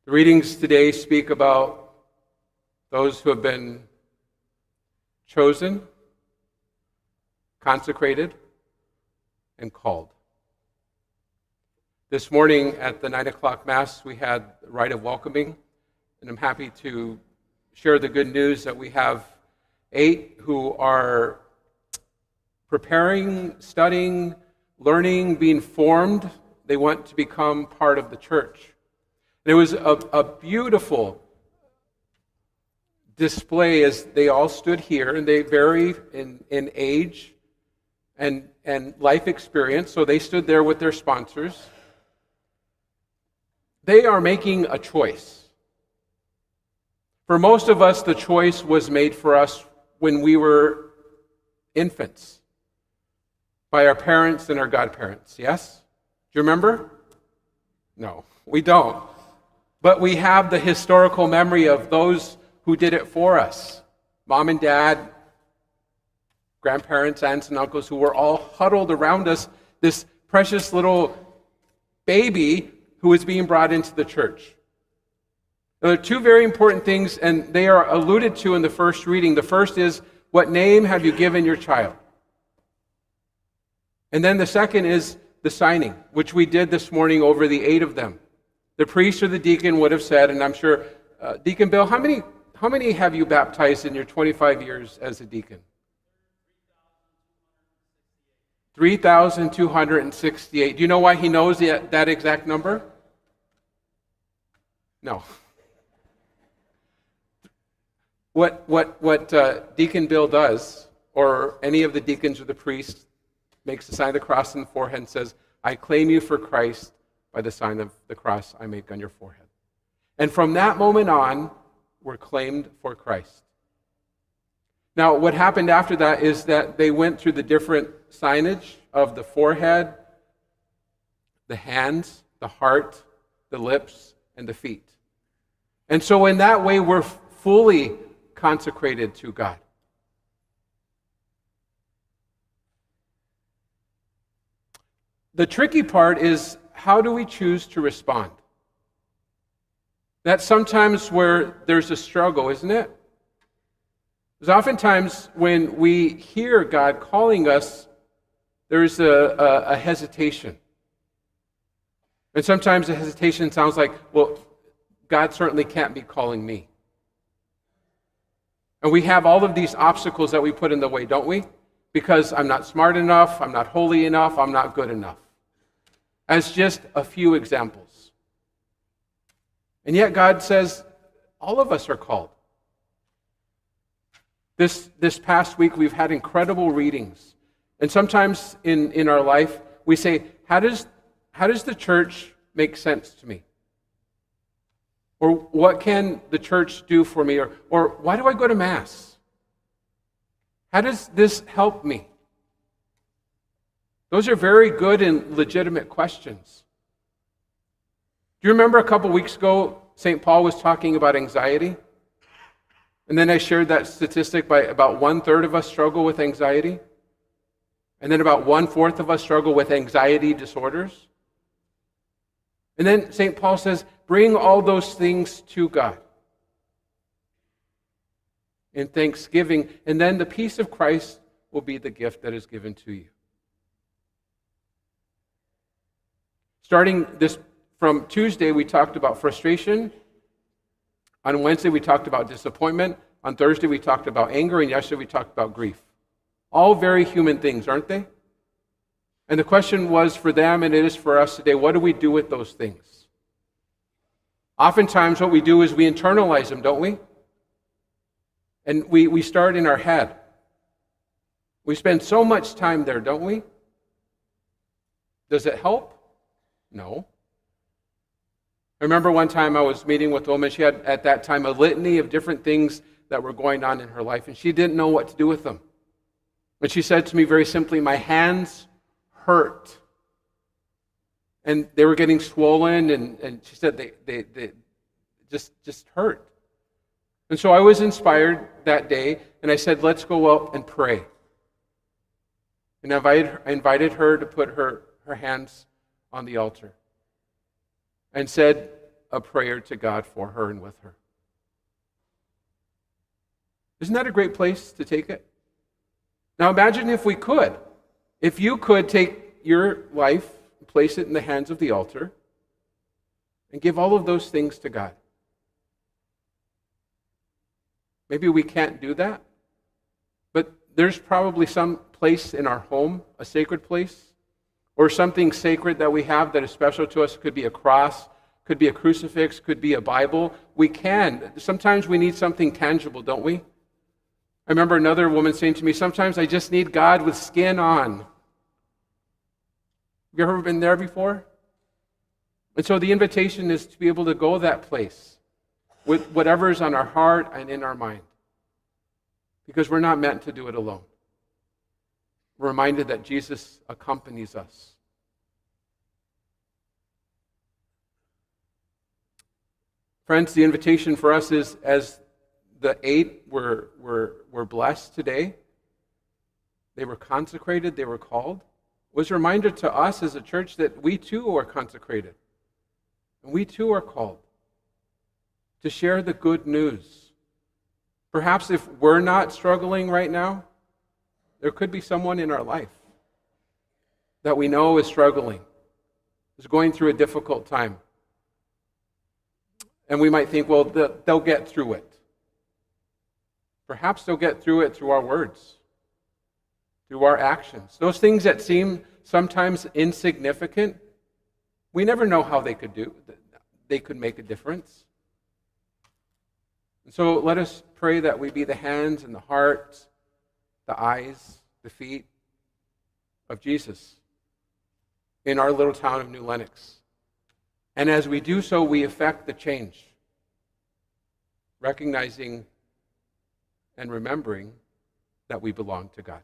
The readings today speak about those who have been chosen, consecrated, and called. This morning at the 9 o'clock Mass, we had the rite of welcoming, and I'm happy to share the good news that we have 8 who are preparing, studying, learning, being formed. They want to become part of the church. And it was a beautiful display as they all stood here, and they vary in age and life experience, so they stood there with their sponsors. They are making a choice. For most of us, the choice was made for us when we were infants by our parents and our godparents, yes? Do you remember? No, we don't. But we have the historical memory of those who did it for us. Mom and dad, grandparents, aunts and uncles who were all huddled around us, this precious little baby who is being brought into the church. There are 2 very important things, and they are alluded to in the first reading. The first is, what name have you given your child? And then the second is the signing, which we did this morning over the 8 of them. The priest or the deacon would have said, and I'm sure, Deacon Bill, how many have you baptized in your 25 years as a deacon? 3,268. Do you know why he knows that exact number? No. What Deacon Bill does, or any of the deacons or the priest, makes the sign of the cross in the forehead and says, I claim you for Christ by the sign of the cross I make on your forehead. And from that moment on, we're claimed for Christ. Now, what happened after that is that they went through the different signage of the forehead, the hands, the heart, the lips, and the feet. And so in that way, we're fully consecrated to God. The tricky part is, how do we choose to respond? That's sometimes where there's a struggle, isn't it? Because oftentimes when we hear God calling us, there's a hesitation. And sometimes the hesitation sounds like, well, God certainly can't be calling me. And we have all of these obstacles that we put in the way, don't we? Because I'm not smart enough, I'm not holy enough, I'm not good enough. As just a few examples. And yet God says, all of us are called. This past week we've had incredible readings. And sometimes in our life we say, how does the church make sense to me? Or what can the church do for me? Or why do I go to Mass? How does this help me? Those are very good and legitimate questions. Do you remember a couple weeks ago, St. Paul was talking about anxiety? And then I shared that statistic by about 1/3 of us struggle with anxiety. And then about 1/4 of us struggle with anxiety disorders. And then St. Paul says, bring all those things to God in thanksgiving, and then the peace of Christ will be the gift that is given to you. Starting this from Tuesday, we talked about frustration. On Wednesday, we talked about disappointment. On Thursday, we talked about anger. And yesterday, we talked about grief. All very human things, aren't they? And the question was for them, and it is for us today, what do we do with those things? Oftentimes, what we do is we internalize them, don't we? And we start in our head. We spend so much time there, don't we? Does it help? No. I remember one time I was meeting with a woman. She had, at that time, a litany of different things that were going on in her life, and she didn't know what to do with them. But she said to me very simply, my hands hurt. And they were getting swollen, and she said they just hurt. And so I was inspired that day, and I said, let's go out and pray. And I invited her to put her hands on the altar and said a prayer to God for her and with her. Isn't that a great place to take it? Now imagine if we could. If you could take your life, place it in the hands of the altar, and give all of those things to God. Maybe we can't do that, but there's probably some place in our home, a sacred place, or something sacred that we have that is special to us. It could be a cross, could be a crucifix, could be a Bible. We can. Sometimes we need something tangible, don't we? I remember another woman saying to me, sometimes I just need God with skin on. Have you ever been there before? And so the invitation is to be able to go that place with whatever is on our heart and in our mind. Because we're not meant to do it alone. We're reminded that Jesus accompanies us. Friends, the invitation for us is, as the 8 were blessed today, they were consecrated, they were called, was a reminder to us as a church that we too are consecrated. And we too are called to share the good news. Perhaps if we're not struggling right now, there could be someone in our life that we know is struggling, is going through a difficult time. And we might think, well, they'll get through it. Perhaps they'll get through it through our words, through our actions. Those things that seem sometimes insignificant, we never know how they could make a difference. And so let us pray that we be the hands and the heart, the eyes, the feet of Jesus in our little town of New Lenox. And as we do so, we effect the change, recognizing and remembering that we belong to God.